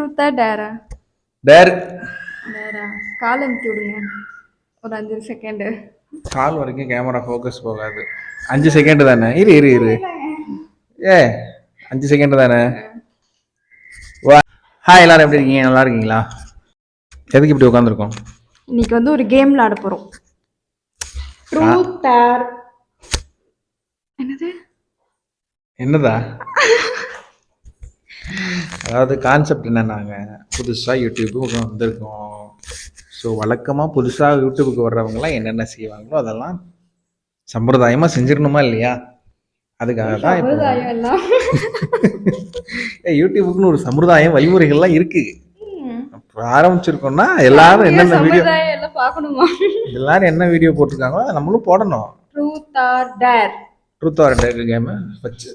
ட்ரூத்தா டேரா? Dare. டேரா. கால் அமுத்தி விடுங்க. ஒரு 5 செகண்டு. கால் வரைக்கும் கேமரா ஃபோக்கஸ் போகாது. 5 செகண்ட் தானே. இரு இரு இரு. ஏ 5 செகண்ட் தானே. ஹாய், எல்லாரும் எப்படி இருக்கீங்க? நல்லா இருக்கீங்களா? எதுக்கு இப்படி உட்காந்துருக்கோம்? இன்னைக்கு வந்து ஒரு கேம் விளையாட போறோம். ட்ரூத் ஆர் என்னது? என்னதா? அதாவது கான்செப்ட் என்னன்னாங்க, புதுசாக யூடியூப்புக்கு வந்திருக்கோம். ஸோ வழக்கமாக புதுசாக யூடியூபுக்கு வர்றவங்களாம் என்னென்ன செய்வாங்களோ அதெல்லாம் சம்பிரதாயமாக செஞ்சிடணுமா இல்லையா? அதுக்காக தான் இப்போ யூடியூபுக்குன்னு ஒரு சம்பிரதாயம் வழிமுறைகள்லாம் இருக்கு. ஆரம்பிச்சிருக்கோம்னா எல்லாரும் என்னென்ன வீடியோ பார்க்கணுமா? எல்லாரும் என்ன வீடியோ போட்டிருக்காங்களோ அதை நம்மளும் போடணும். Truth or dare. Truth or dare கேமை வச்சு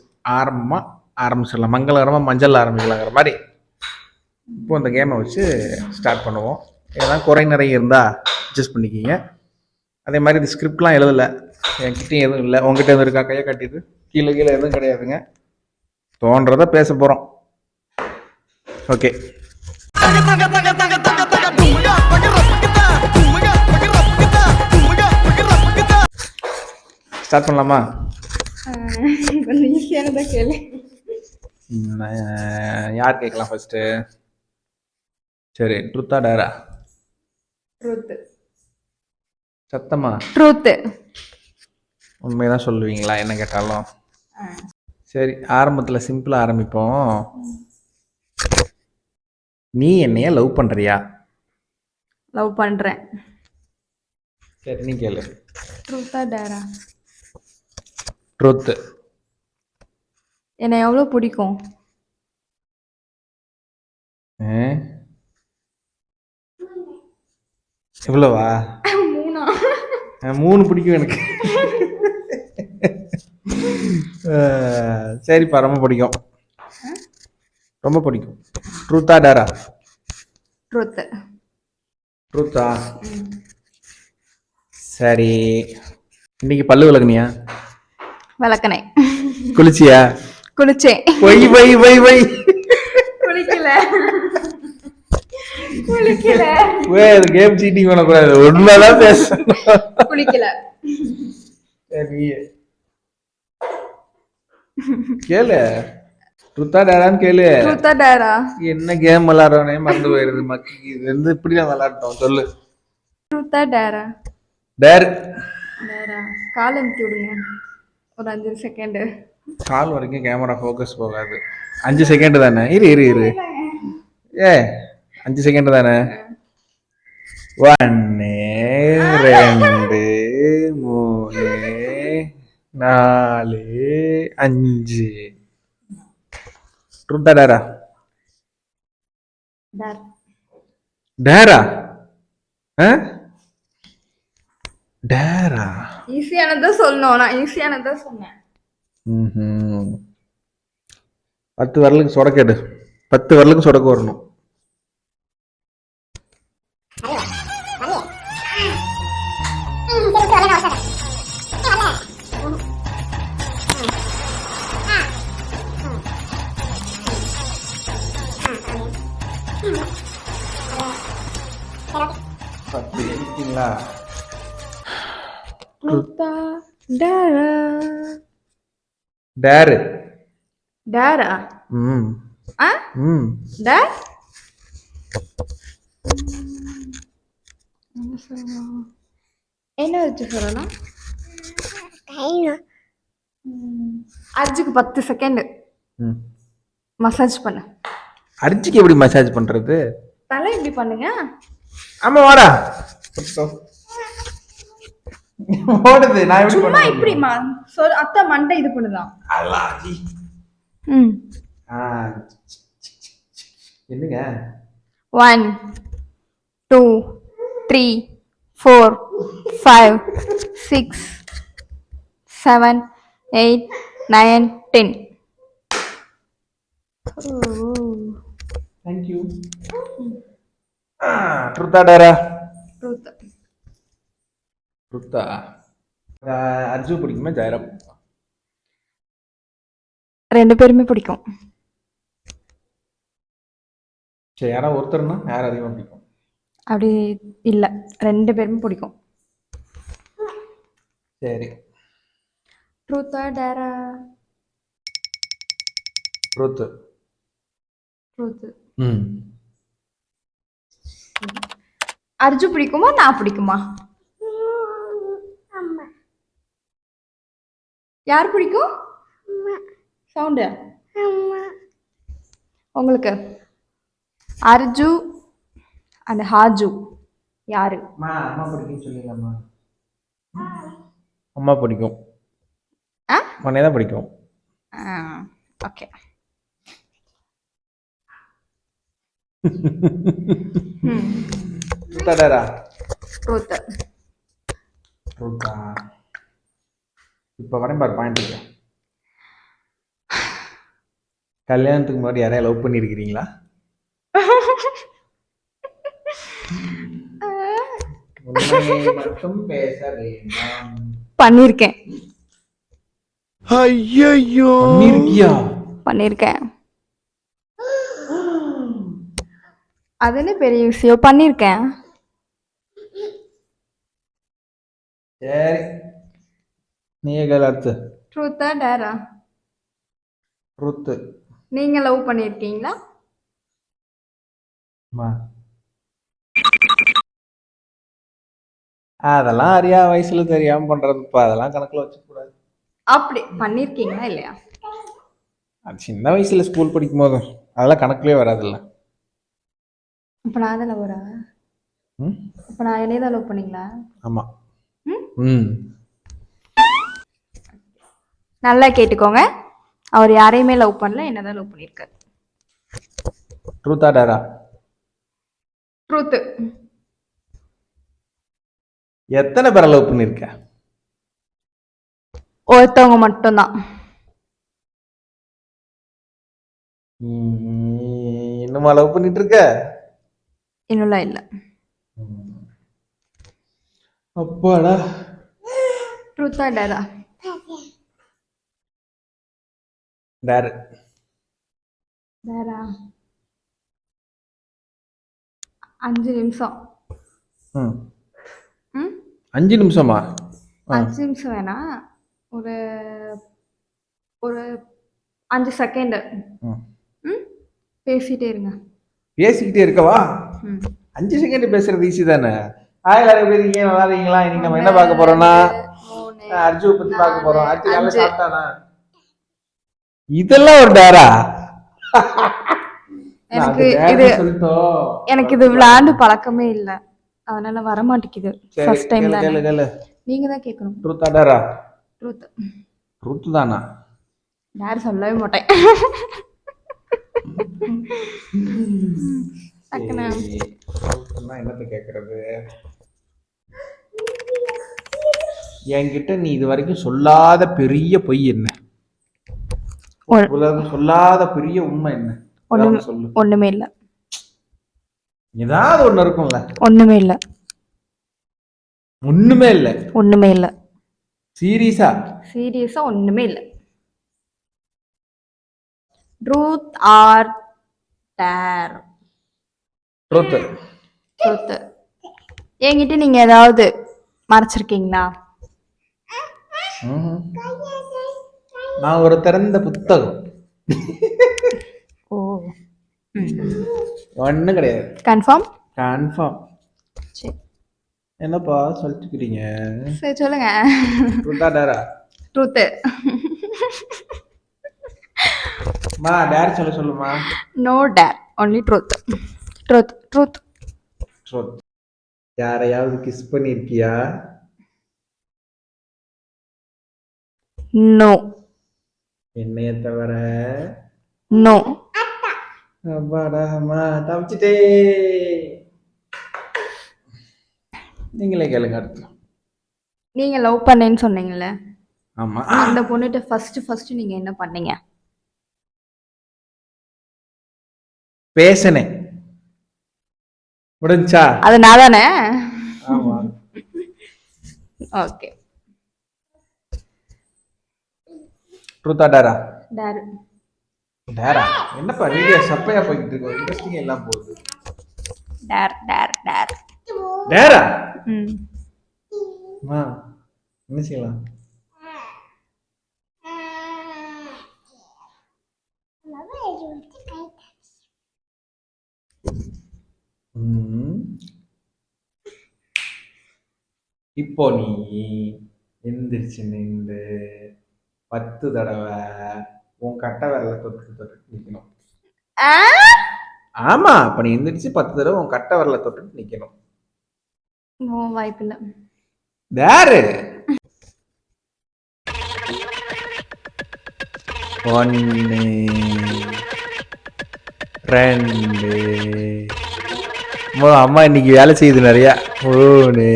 ஆரம்பிச்சிடலாம். மங்களகரமாக மஞ்சள் ஆரம்பிக்கலாங்கிற மாதிரி இப்போ இந்த கேமை வச்சு ஸ்டார்ட் பண்ணுவோம். ஏதாவது குறை நிறைய இருந்தால் அட்ஜஸ்ட் பண்ணிக்கிங்க. அதே மாதிரி இந்த ஸ்கிரிப்ட்லாம் எழுதலை, என்கிட்டையும் எதுவும் இல்லை. உங்ககிட்ட எதுவும் இருக்கா? கையை காட்டிது. கீழே எதுவும் கிடையாதுங்க. தோன்றதை பேச போகிறோம். ஓகே, ஸ்டார்ட் பண்ணலாமா? ஈஸியானதா கேளு. யார் கேட்கலாம் ஃபர்ஸ்ட்? சரி, ட்ரூத்தா டேரா? ட்ரூத். சத்தமா? ட்ரூத். உண்மைதான் சொல்லுவீங்களா என்ன கேட்டாலும்? சரி, ஆரம்பத்தில் சிம்பிளாக ஆரம்பிப்போம். நீ என்னைய லவ் பண்ணுறியா? லவ் பண்ணுறேன். சரி, நீ கேளு. ட்ரூத்தா டேரா? ட்ரூத். என்னை எவ்வளோ பிடிக்கும்? எவ்வளவா? 3 பிடிக்கும் எனக்கு. சரிப்பா, ரொம்ப பிடிக்கும். ரொம்ப பிடிக்கும். ட்ரூத்தா டேரா? ட்ரூத். ட்ரூத்தா? சரி, இன்னைக்கு பல்லு விளக்குனியா? விளக்குனேன். குளிச்சியா? குளிச்சேன். ஒய் ஒய் ஒய் ஒய். குளிக்கல. குளிக்கல. அது கேம் சீட்டிங் பண்ணக்கூடாது, உண்மைதான் பேசணும். குளிக்கல. சரி கேளு. ட்ரூத்தா டேரான்னு கேளு. ட்ரூத்தா டேரா? என்ன கேம் விளையாடுறோனே மறந்து போயிருது மக்கி. இது வந்து இப்படிதான் விளையாட்டோம். சொல்லு. ட்ரூத்தா டேரா? டேர். டேரா. கால் அமுத்தி விடுங்க. ஒரு 5 செகண்டு. கால் வரைக்கும் கேமரா ஃபோக்கஸ் போகாது. 5 செகண்ட் தானே. இரு இரு இரு. ஏ 5 செகண்ட் தானே. 1 2 3 4 5. ட்ரூத்தா டேரா? டேர். டேரா? டேரா? ஈஸியானதா சொல்லணும். நான் ஈஸியானதா சொன்னேன். 10 விரலுக்கு சொடக்கேடு. 10 விரலுக்கு சொடக்கு வரணும். இருக்கீங்களா? ட்ரூத்தா டேரா? டேரு. டேரா? டேர்? என்ன வச்சு சொல்லலாம்? அர்ஜுக்கு 10 செகண்ட் மசாஜ் பண்ண. அர்ஜுக்கு எப்படி மசாஜ் பண்றது? தலை இப்படி பண்ணுங்க. ஆமா, வாடா. ஓடுது. நான் சும்மா இப்படி அத்தை மண்டை இது பண்ணுதான். அல்லாஹி. என்னங்க? 1 2 3 4 5 6 7 8 9 10. Thank you. ட்ரூத்தா டேரா? ட்ரூத். ட்ரூத்தா? அர்ஜு பிடிக்குமா ஜெயரா? 2 பேருமே பிடிக்கும். சரி, யாராவது ஒருத்தர்னா யார் அதிகமாக பிடிக்கும்? அப்படி இல்லை, 2 பேருமே பிடிக்கும். சரி, ட்ரூத்தா டேரா? ட்ரூத்து. ட்ரூத்து. ம். அர்ஜு பிடிக்குமா நான் பிடிக்குமா? யார் பிடிக்கும்? சவுண்டு உங்களுக்கு. அர்ஜு அண்ட் ஹாஜு யாரு? அம்மா பிடிக்கும் சொல்லிடலாமா? அம்மா பிடிக்கும். ஆ உன்னை தான் பிடிக்கும். ஓகே. ட்ரூத்தா டேரா? ட்ரூத்து. ட்ரூத்தா? இப்போ வரேன் பாரு பாயிண்ட் இருக்கு. கல்யாணத்துக்கு முன்னாடி யாரையா லவ் பண்ணியிருக்கிறீங்களா? உண்மையை மட்டும் பேச வேண்டாம். பண்ணியிருக்கேன். ஐயோ பண்ணிருக்கியா? பண்ணியிருக்கேன். அது என்ன பெரிய விஷயம்? பண்ணியிருக்கேன். சரி, நீயே கேள் அடுத்து. ட்ரூத்தா டேரா? ட்ரூத்து. நீங்க லவ் பண்ணியிருக்கீங்களா? அம்மா, அதெல்லாம் அறியா வயசுல தெரியாம பண்றதுப்பா, அதெல்லாம் கணக்குல வச்சுக்கூடாது. அப்படி பண்ணியிருக்கீங்களா இல்லையா? அது சின்ன வயசுல ஸ்கூல் படிக்கும் போது அதெல்லாம் கணக்குலயே வராதுல்ல. இப்போ நான் தான் லவ்வரா? ம், இப்போ நான் என்னைய தான் லவ் பண்ணீங்களா? ஆமா. ம்? ம். நல்லா கேட்டுக்கோங்க, அவர் யாரையுமே லவ் பண்ணல, என்னதான் லவ் பண்ணியிருக்காரு. ட்ரூத்தா டேரா? ட்ரூத்து. எத்தனை பேரை லவ் பண்ணிருக்க? ஒருத்தவங்க மட்டும்தான். இன்னுமா லவ் பண்ணிட்டு இருக்க? இன்னும்லாம் இல்லை. அப்பாடா. ட்ரூத்தா டேரா? டேரு. டேரா. 5 நிமிஷம். ம். ம் 5 நிமிஷமா? 5 நிமிஷம் வேணாம், ஒரு ஒரு 5 செகண்ட். ம். ம் பேசிட்டே இருங்க. பேசிக்கிட்டே இருக்கவா? ம் 5 செகண்ட் பேசுறது ஈஸி தானே. எல்லாரும் எப்படி இருக்கீங்க? நல்லா இருக்கீங்களா? இன்னைக்கு நம்ம என்ன பார்க்க போறோம்னா அர்ஜுவை பத்தி பார்க்க போறோம். அர்ஜு நல்லா சாப்பிட்டானா? இதெல்லாம் ஒரு டேரா? எனக்கு இது விளையாண்டு பழக்கமே இல்லை, அதனால வர மாட்டேங்குது. ஃபர்ஸ்ட் டைம் தானே. நீங்க தான் கேட்கணும். ட்ரூத்தா டேரா? ட்ரூத். ட்ரூத் தானா? டேர் சொல்லவே மாட்டேன். என்னத்த கேக்குறது? என்கிட்ட நீ இது வரைக்கும் சொல்லாத பெரிய பொய் என்ன? சொல்லாத பெரிய உண்மை என்ன? சொல்லு. ஒண்ணுமே இல்ல. ஏதாவது ஒண்ணு இருக்கும்ல. ஒண்ணுமே இல்ல. ஒண்ணுமே இல்ல. ஒண்ணுமே இல்ல. சீரியஸா? சீரியஸா ஒண்ணுமே இல்ல. Truth or dare? Truth. Truth. என்கிட்ட நீங்க ஏதாவது மறைச்சிருக்கீங்களா? நான் ஒரு திறந்த புத்தகம். ஓ, ஒண்ணும் கிடையாது. கன்ஃபார்ம்? கன்ஃபார்ம். சரி. என்னப்பா சொல்லிட்டுக்கிறீங்க? சரி சொல்லுங்க. ட்ரூத்தா டேரா? ட்ரூத். மா டேர் சொல்லுமா. No dare, only truth. Truth truth truth. யாரையாவது கிஸ் பண்ணிருக்கியா? நோ. என்னைய தவிர? நோ. அப்பாடா அம்மா தப்பிச்சிட்டே. நீங்களே கேளுங்க அடுத்து. நீங்க லவ் பண்ணேன்னு சொன்னீங்கல்ல, ஆமா. அந்த பொண்ணுகிட்ட ஃபர்ஸ்ட் நீங்க என்ன பண்ணீங்க? பேசனே. முடிஞ்சா? அது நான் தானே. ஆமா. ஓகே. ட்ரூத்தா டேரா? டேர். டேரா என்னப்பா வீடியோ சப்பையா போய்கிட்டு இருக்கு, இன்ட்ரெஸ்டிங் எல்லாம் போகுது. Dare dare dare. டேரா ம். என்ன செய்யலாம்? இப்போ நீ எந்திரிச்சு நின்று 10 தடவை உன் கட்டை விரல தொட்டு தொட்டு நிக்கணும். ஆமா, இப்ப நீ எந்திரிச்சு 10 தடவை உன் கட்டை விரல தொட்டு நிக்கணும். வாய்ப்பில்லை. யாரு? 1 2 அம்மா இன்னைக்கு வேலை செய்யுது நிறைய. 3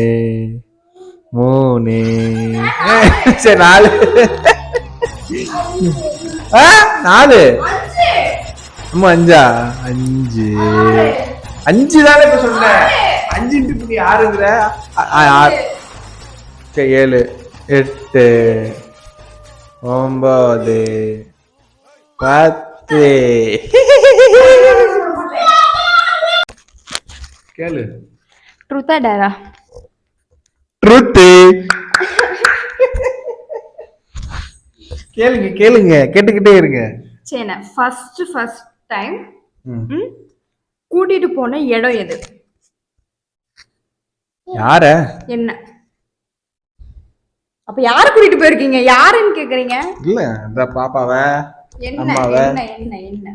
சரி 4 4 அம்மா 5 தானே இப்ப சொன்னேன். 5 இப்ப நீ 6ங்கிற. 7 8 9 10 கேளு. ட்ரூத்தா டேரா? ட்ரூத்து. கேளுங்க கேளுங்க, கேட்டுக்கிட்டே இருங்க. சரி, ஃபர்ஸ்ட் டைம் கூட்டிட்டு போன இடம் எது? யார? என்ன? அப்ப யார கூட்டிட்டு போயிருக்கீங்க? யாருன்னு கேக்குறீங்க? இல்ல இந்த பாப்பாவ, என்ன அம்மாவ. என்ன என்ன என்ன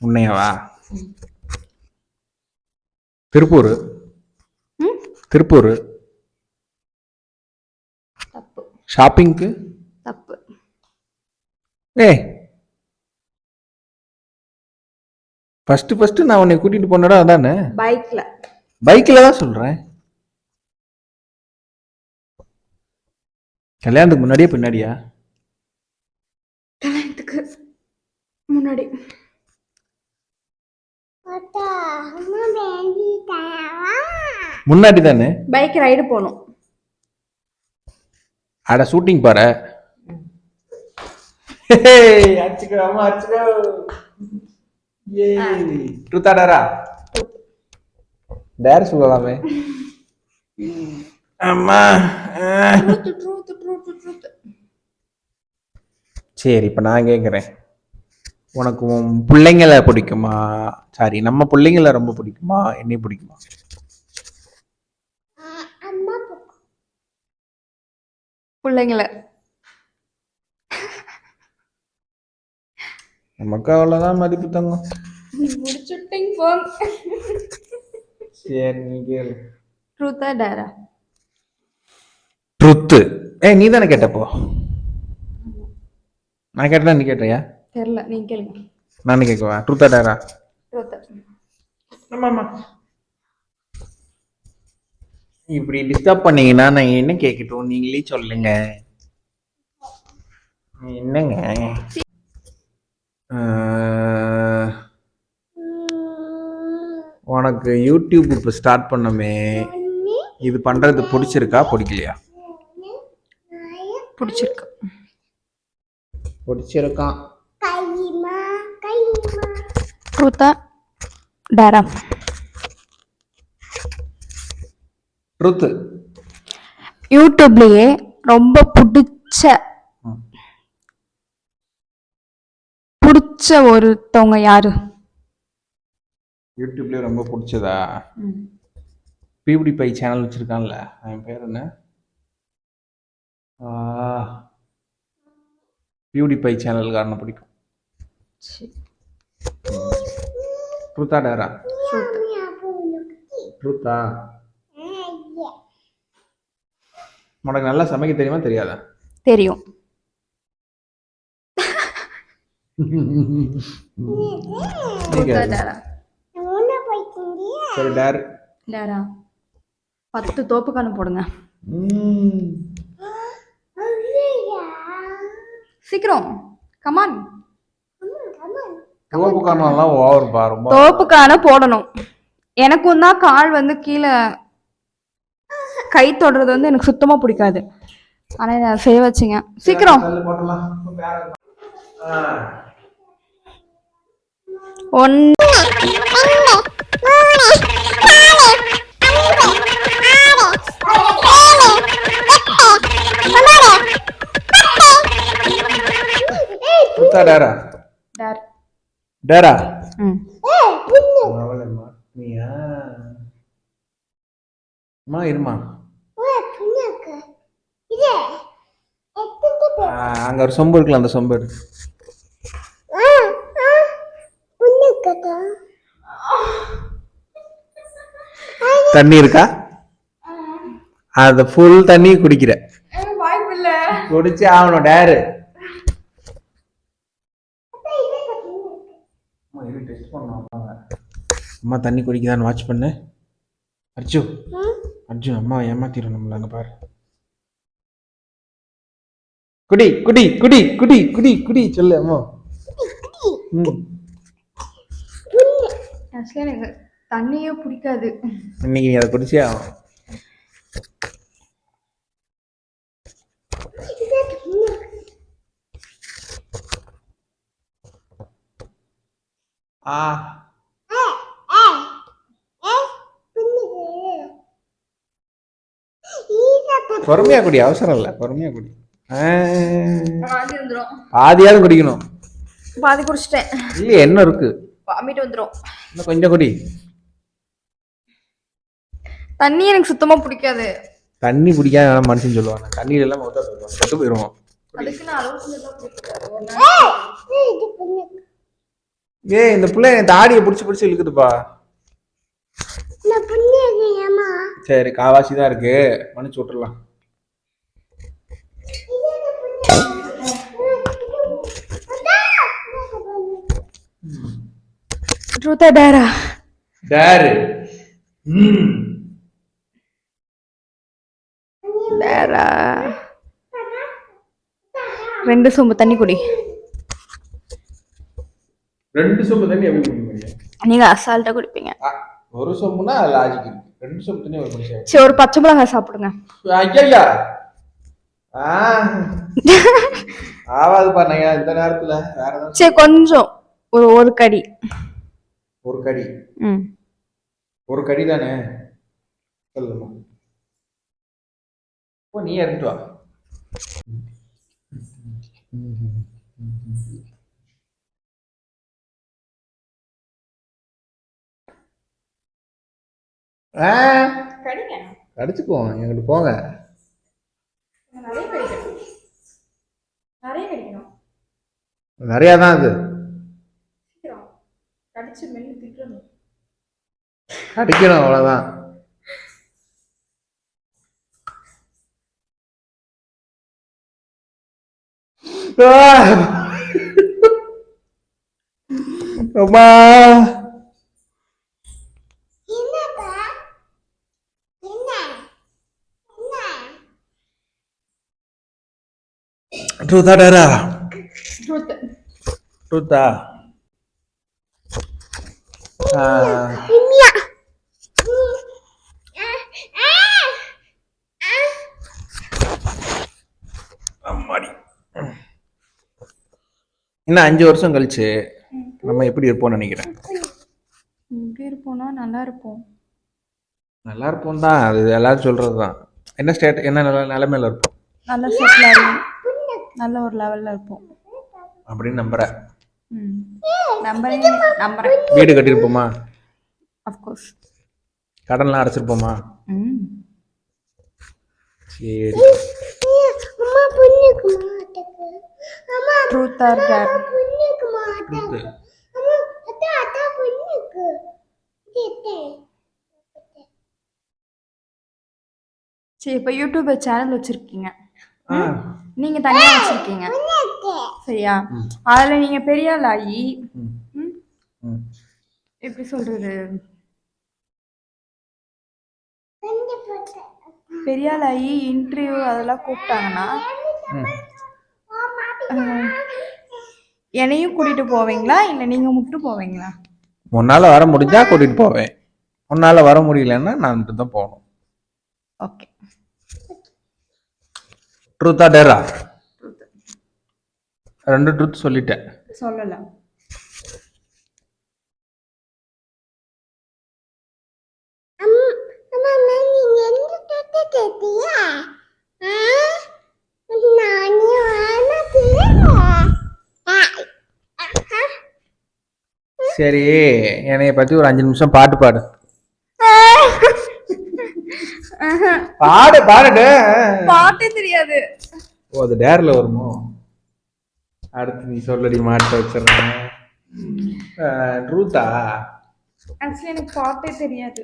உன்னையவா? திருப்பூர். திருப்பூர். தப்பு. ஷாப்பிங்க்கு? தப்பு. ஃபர்ஸ்ட் நான் உன்னை கூட்டிட்டு போனடா அதானே? பைக்ல. பைக்ல தான் சொல்றேன். கல்யாணத்துக்கு முன்னாடியா பின்னாடியா? கல்யாணத்துக்கு முன்னாடி. முன்னாடி தானே? பைக் ரைடு போனோம். அட ஷூட்டிங் பாரு. அச்சுக்கோ அம்மா அச்சுக்கோ. ட்ரூத்தா டேரா? டேர் சொல்லலாமே. அம்மா சரி, இப்ப நான் கேக்குறேன், உனக்கு உன் பிள்ளைங்களை பிடிக்குமா? சாரி, நம்ம பிள்ளைங்களை ரொம்ப பிடிக்குமா, என்னை பிடிக்குமா? பிள்ளைங்களை. நமக்கு அவ்வளவுதான் மதிப்பு தங்கம். முடிச்சுட்டீங்க போங்க. சரி நீ கேளு. ட்ரூத்தா டேரா? ட்ரூத்து. நீ தானே கேட்டப்போ. நான் கேட்டேன் நீ கேட்டியா? தெரியல, நீ கேளுங்க. நானே கேட்கவா? ட்ரூத்தா டேரா? ட்ரூத்தா. ஆமாமா. இப்படி டிஸ்டர்ப் பண்ணீங்கன்னா நான் என்ன கேட்கட்டும், நீங்களே சொல்லுங்க. என்னங்க? உனக்கு யூடியூப் இப்போ ஸ்டார்ட் பண்ணமே, இது பண்றது பிடிச்சிருக்கா பிடிக்கலையா? பிடிச்சிருக்கு. பிடிச்சிருக்கான். ட்ரூத்தா டேரா? ட்ரூத்து. யூடியூப்லயே ரொம்ப பிடிச்ச ஒருத்தவங்க யாரு? யூடியூப்லயே ரொம்ப பிடிச்சதா? பியூடி பை சேனல் வச்சிருக்கான்ல, அவன் பேர் என்ன? பியூடி பை சேனல்காரனை பிடிக்கும். ட்ரூத்தா டேரா? ட்ரூத்தா. உனக்கு நல்லா சமைக்க தெரியுமா தெரியாதா? தெரியும். சரி டேர். டேரா? 10 தோப்புக்கான போடுங்க. சீக்கிரம் கமான். தோப்புக்கானெல்லாம் ஓவர் பா, ரொம்ப. தோப்புக்கான போடணும். எனக்கும் தான் கால் வந்து கீழே கை தொடுறது வந்து எனக்கு சுத்தமா பிடிக்காது. ஆனா நான் செய்ய வச்சிங்க. சீக்கிரம். ஒன்று, ட்ரூத்தா டேரா? டேர். டேரா? ம். அவளம்மா நீயா? அம்மா இருமா. அங்க ஒரு சொம்பு இருக்குல்ல, அந்த சொம்பு எடு. தண்ணி இருக்கா? அந்த ஃபுல் தண்ணி குடிக்கிற? வாய்ப்பில்ல. குடிச்சே ஆகணும். டேரு. அம்மா தண்ணி குடிக்குதான்னு வாட்ச் பண்ணு. அர்ஜுன் அர்ஜுன் அம்மா ஏமாத்திரும் நம்மள. அங்க பாரு. குடி குடி குடி குடி குடி குடி சொல்லு அம்மா. ஆக்சுவலி எனக்கு தண்ணியே பிடிக்காது. இன்னைக்கு நீ அதை குடிச்சே ஆகும். பொறுமையா குடி, அவசரம் இல்ல, பொறுமையா குடி. பாதியாவது குடிக்கணும். பாதி குடிச்சிட்டேன். இல்லையே என்ன இருக்கு? வாமிட் வந்துடும். இன்னும் கொஞ்சம் குடி. தண்ணி எனக்கு சுத்தமா பிடிக்காது. தண்ணி பிடிக்காத மனுஷன் சொல்லுவாங்க. தண்ணியில எல்லாம் செத்து போயிடுவோம். அதுக்கு நான் அளவுக்கு இந்த பிள்ளை என் தாடியை பிடிச்சி பிடிச்சி இழுக்குதுப்பா. சரி காவாசி தான் இருக்கு, மன்னிச்சு விட்டுறலாம். ட்ரூத்தா டேரா? டேரு. டேரா. 2 சொம்பு தண்ணி குடி. 2 சொம்பு தண்ணி எப்படி குடிப்பீங்க? நீங்க அசால்ட்டா குடிப்பீங்க. ஒரு சொம்புனா லாஜிக் இருக்கு. 2 சொம்பு தண்ணி ஒரு மனுஷன். சரி ஒரு பச்சை மிளகாய் சாப்பிடுங்க. ஐயா ஆவாது பண்ணையா இந்த நேரத்துல. வேற ஏதாவது சரி கொஞ்சம் ஒரு கடி. ஒரு கடி? ஒரு கடி தானே சொல்லுமா. நீ இறங்கிட்டு வா. கடிச்சுக்குவோம். எங்கிட்ட போங்க. நிறையா தான் அது. கடிக்கணும் அவ்வளவுதான். அம்மா ட்ரூத்தா டேரா? ட்ரூத்தா? இன்னும் 5 வருஷம் கழிச்சு நம்ம எப்படி இருப்போம்னு நினைக்கிறேன்? எப்படி இருப்போம்னா நல்லா இருப்போம். நல்லா இருப்போம் தான், அது எல்லாரும் சொல்றது தான். என்ன ஸ்டேட், என்ன நிலைமையில இருப்போம்? நல்ல செட்டில் ஆகி நல்ல ஒரு லெவல்ல இருப்போம் அப்படின்னு நம்புறேன். நம்புறேன். வீடு கட்டியிருப்போமா? அஃப்கோர்ஸ். கடன்லாம் அடைச்சிருப்போமா? சரி. Truth or dare? சரி இப்போ யூடியூப் சேனல் வச்சிருக்கீங்க, நீங்க தனியா வச்சிருக்கீங்க சரியா? அதுல நீங்க பெரிய ஆள் ஆகி எப்படி சொல்றது, பெரிய ஆள் ஆகி இன்டர்வியூ அதெல்லாம் கூப்பிட்டாங்கன்னா என்னையும் கூட்டிட்டு போவீங்களா இல்லை நீங்க மட்டும் போவீங்களா? உன்னால வர முடிஞ்சா கூட்டிட்டு போவேன், உன்னால வர முடியலன்னா நான் மட்டும் தான் போகணும். ஓகே. ட்ரூத்தா டேரா? 2 ட்ரூத் சொல்லிட்டேன். சொல்லலாம். சரி, என்னைய பத்தி ஒரு 5 நிமிஷம் பாட்டு பாடு. பாடுடு. பாட்டே தெரியாது. ஓ, அது டேர்ல வருமோ? அடுத்து நீ சொல்லடி, மாட்ட வச்சிடறேன். ட்ரூத்தா? ஆக்சுவலி எனக்கு பாட்டே தெரியாது.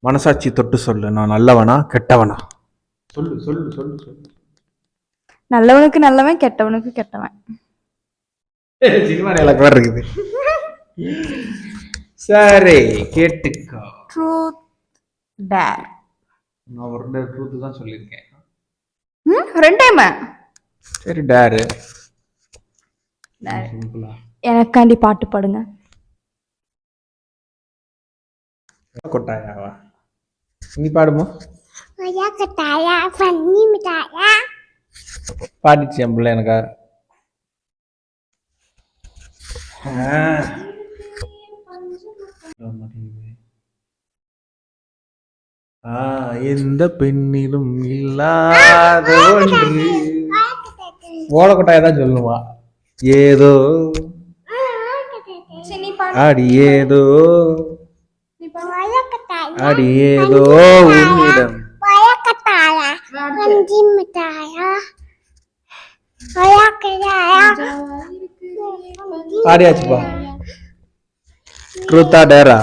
மனசாட்சி தொட்டு சொல்லு, நான் நல்லவனா கெட்டவனா? சொல்லு சொல்லு சொல்லு சொல்லு. நல்லவனுக்கு நல்லவன், கெட்டவனுக்கு கெட்டவன். சினிமா டயலாக் வேற இருக்குது. சரி, கேட்டுக்கோ. Truth dare. நான் ஒரு ட்ரூத் தான் சொல்லியிருக்கேன். 2 டைம். சரி, டேரு. எனக்காண்டி பாட்டு பாடுங்க. கொட்டாயாவா? நீ பாடுமா? பாடிச்சு என் பிள்ளை எனக்கா. எந்த பெண்ணிலும் இல்லாத ஒன்று. ஓலக்கொட்டாய தான் சொல்லுவா. ஏதோ அடி ஏதோ அடி ஏதோ உன்னிடம். பாடியாச்சுப்பா. ட்ரூத்தா டேரா?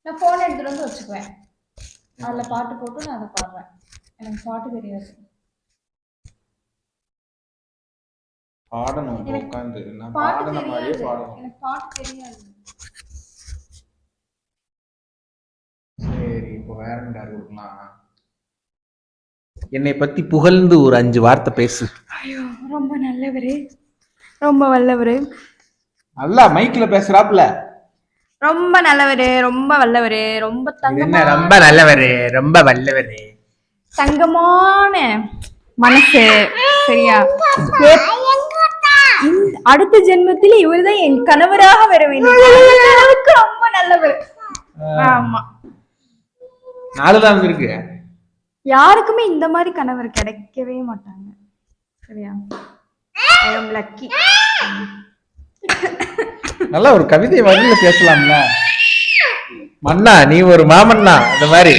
நான் போன் எடுத்துட்டு வந்து வச்சுக்குவேன். அதுல பாட்டு போட்டு நான் அதை பாடுறேன். எனக்கு பாட்டு தெரியாது. பாடணும் உட்காந்து. நான் பாட்டு பாடன மாதிரியே தெரியாது. பாடணும். எனக்கு பாட்டு தெரியாது. சரி, இப்போ வேற என்ன கொடுக்கலாம்? என்னை பத்தி புகழ்ந்து ஒரு 5 வார்த்தை பேசு. ஐயோ, ரொம்ப நல்லவரு, ரொம்ப வல்லவரு. நல்லா மைக்ல பேசுறாப்ல. ரொம்ப நல்லவரு, ரொம்ப வல்லவரு, ரொம்ப என்ன ரொம்ப நல்லவரு, ரொம்ப வல்லவரு, தங்கமான மனசு. சரியா? அடுத்த ஜென்மத்தில் இவர்தான் என் கணவராக வர வேண்டும். ரொம்ப நல்லவர். ஆமா, 4 தான் இருக்கு. யாருக்குமே இந்த மாதிரி கணவர் கிடைக்கவே மாட்டாங்க. சரியா? ஐ அம் லக்கி. நல்லா ஒரு கவிதை வரியில பேசலாம்ல. மன்னா நீ ஒரு மாமன்னா, அந்த மாதிரி.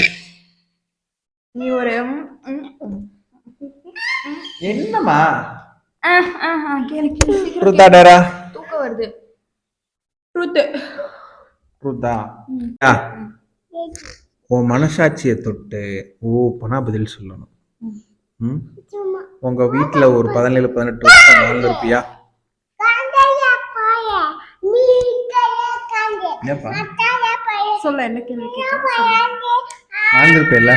நீ ஒரு என்னமா கேளு. ட்ரூத்தா டேரா? தூக்கம் வருது. ட்ரூத். ட்ரூத்தா? உன் மனசாட்சியை தொட்டு ஓப்பனா பதில் சொல்லணும். உங்க வீட்டுல ஒரு 17-18 வருஷம் வாழ்ந்திருப்பியா? சொல்ல என்ன கேள்வி வாழ்ந்திருப்பியல்ல?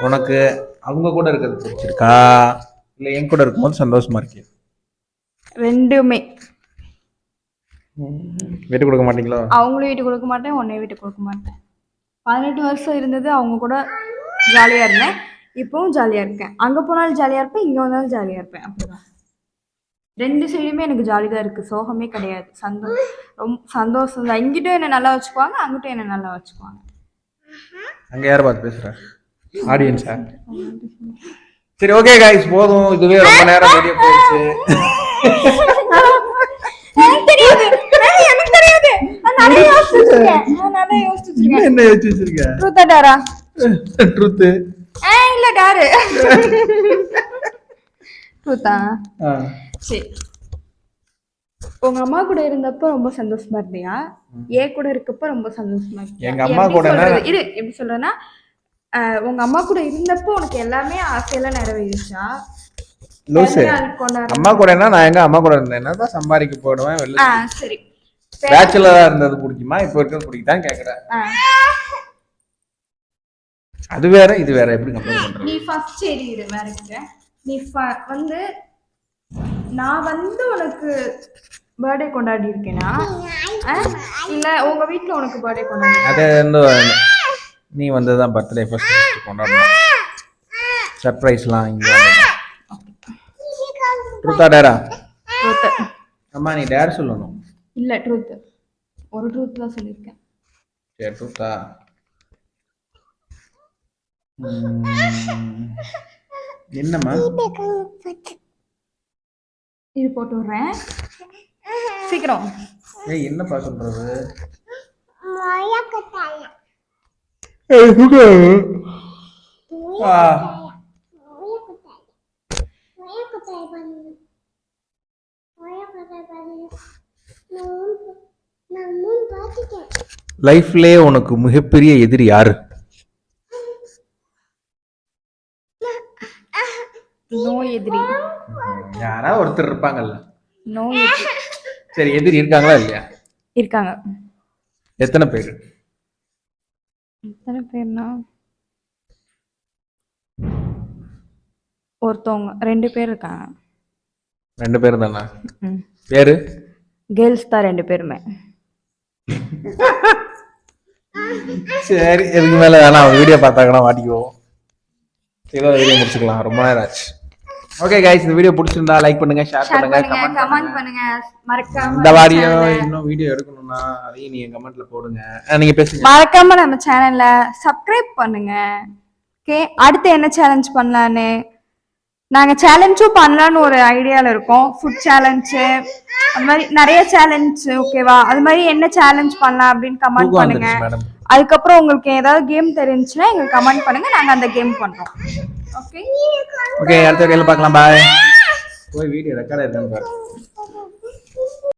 உனக்கு அவங்க கூட இருக்கிறது பிடிச்சிருக்கா, இல்ல என் கூட இருக்கும்போது சந்தோஷமா இருக்கியா? ரெண்டுமே. வீட்டு கொடுக்க மாட்டீங்களா? அவங்களும் வீட்டு கொடுக்க மாட்டேன், உன்னையும் வீட்டு கொடுக்க மாட்டேன். 18 வருஷம் இருந்தது அவங்க கூட ஜாலியா இருந்தேன். இப்பவும் ஜாலியா இருக்கேன். அங்க போனாலும் ஜாலியா இருப்பேன், இங்க வந்தாலும் ஜாலியா இருப்பேன். அப்படிதான். 2 சைடுமே எனக்கு ஜாலி தான் இருக்கு. சோகமே கிடையாது. ரொம்ப சந்தோஷம் தான். இங்கிட்டும் என்ன நல்லா வச்சுக்குவாங்க, அங்கிட்டும் என்ன நல்லா வச்சுக்குவாங்க. அங்க யாரை பார்த்து பேசுற? ஆடியன்ஸா? சரி, ஓகே गाइस, போதும். இதுவே ரொம்ப நேரம் வெளிய போயிடுச்சு. எனக்கு தெரியாது. நான் நிறைய யோசிச்சிருக்கேன். என்ன யோசிச்சிருக்க? ட்ரூத் டேரா? ட்ரூத். இல்ல டேர். ட்ரூத்தா? சரி. உங்க அம்மா கூட இருந்தப்ப ரொம்ப சந்தோஷமா இருந்தியா? ஏன் கூட இருக்கப்ப ரொம்ப சந்தோஷமா இருந்தியா? எங்க அம்மா கூட இரு, எப்படி சொல்றேன்னா, உங்க அம்மா கூட இருந்தப்போ உனக்கு எல்லாமே ஆசையெல்லாம் நிறைவேறிச்சா? அம்மா கூட நான் எங்க அம்மா கூட இருந்தேன். என்னதான் சம்பாதிக்க போடுவேன் வெளில. சரி, பேச்சுலரா இருந்தது பிடிக்குமா, இப்ப இருக்கிறது பிடிக்குதான் கேக்குறேன். அது வேற இது வேற, எப்படி கம்பேர் பண்ற? நீ ஃபர்ஸ்ட் சரி இரு, வேற கேக்குறேன். நீ வந்து நான் வந்து உனக்கு பர்த்டே கொண்டாடி இருக்கேனா, இல்ல உங்க வீட்ல உனக்கு பர்த்டே கொண்டாடி? அது வந்து நீ வந்ததான் பர்த்டே ஃபர்ஸ்ட் கொண்டாடணும். சர்ப்ரைஸ்லாம் இங்க வந்து. ட்ரூத்தா டேரா? ட்ரூத். அம்மா நீ டேர் சொல்லணும். இல்லை ட்ரூத், ஒரு ட்ரூத் தான் சொல்லியிருக்கேன். சரி ட்ரூத்தா? என்னம்மா? இது போட்டு விட்றேன் சீக்கிரம். ஏய் என்னப்பா சொல்றது? லைஃப்லயே உனக்கு மிகப்பெரிய எதிரி யாரு? நோ எதிரி. யாரா ஒருத்தர் இருப்பாங்கல்ல. நோ எதிரி. சரி எதிரி இருக்காங்களா இல்லையா? இருக்காங்க. எத்தனை பேர்? எத்தனை பேர்னா ஒருத்தவங்க 2 பேர் இருக்காங்க. 2 பேர் தானா? பேரு? கேர்ள்ஸ் தான் 2 பேருமே. சரி இதுக்கு மேல வேணாம், அவங்க வீடியோ பார்த்தாங்கன்னா மாட்டிக்குவோம். இதோட வீடியோ முடிச்சுக்கலாம், ரொம்ப நேரம் ஆச்சு. ஓகே கைஸ், இந்த வீடியோ பிடிச்சிருந்தா லைக் பண்ணுங்க, ஷேர் பண்ணுங்க, கமெண்ட் பண்ணுங்க. மறக்காம இந்த வாரியம் இன்னும் வீடியோ எடுக்கணும்னா அதையும் நீங்க கமெண்ட்ல போடுங்க. நீங்க பேசுங்க. மறக்காம நம்ம சேனல்ல சப்ஸ்கிரைப் பண்ணுங்க. ஓகே, அடுத்து என்ன சேலஞ்ச் பண்ணலான்னு நாங்க சேலஞ்சும் பண்ணலான்னு ஒரு ஐடியால இருக்கோம். ஃபுட் சேலஞ்சு அது மாதிரி நிறைய சேலஞ்ச். ஓகேவா? அது மாதிரி என்ன சேலஞ்ச் பண்ணலாம் அப்படின்னு கமெண்ட் பண்ணுங்க. அதுக்கப்புறம் உங்களுக்கு ஏதாவது கேம் தெரிஞ்சுன்னா எங்களுக்கு கமெண்ட் பண்ணுங்க, நாங்க அந்த கேம் பண்றோம். ஓகே ஓகே, அடுத்த வீடியோல பார்க்கலாம். பாய். போய் வீடியோ ரெக்கார்ட் ஆயிருக்கான்னு பாரு.